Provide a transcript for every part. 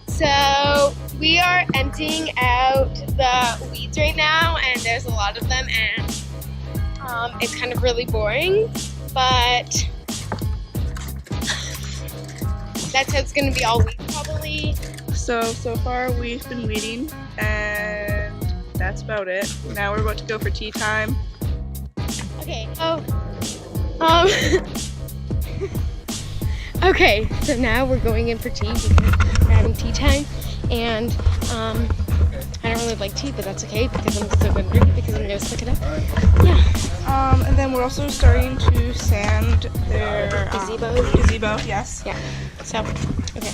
So we are emptying out the weeds right now, and there's a lot of them, and it's kind of really boring, but that's how it's going to be all week probably. So far we've been weeding, and that's about it. Now we're about to go for tea time. Okay. Okay, so now we're going in for tea because we're having tea time, and I don't really like tea, but that's okay because I'm still going to drink it because I'm going to suck it up. Yeah. And then we're also starting to sand their gazebo. Yes. Yeah. So, okay.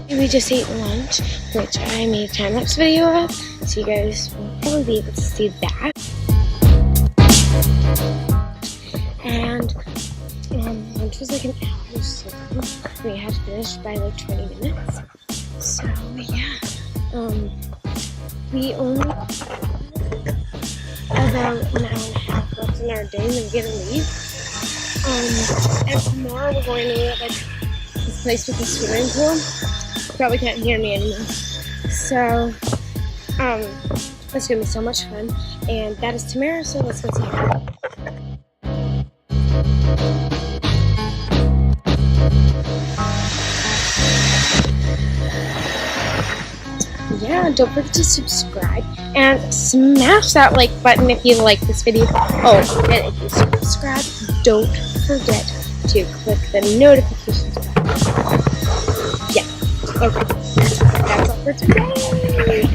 We just ate lunch, which I made a time-lapse video of, so you guys will probably be able to see that. And lunch was like an hour, so we had to finish by like 20 minutes. So yeah, we only have about an hour and a half left in our day, and then we're gonna leave. And tomorrow we're going to like this place with a swimming pool. You probably can't hear me anymore. So it's gonna be so much fun, and that is tomorrow. So let's go see her. Yeah, don't forget to subscribe and smash that like button if you like this video. Oh, and if you subscribe, don't forget to click the notifications button. Yeah, okay, that's all for today.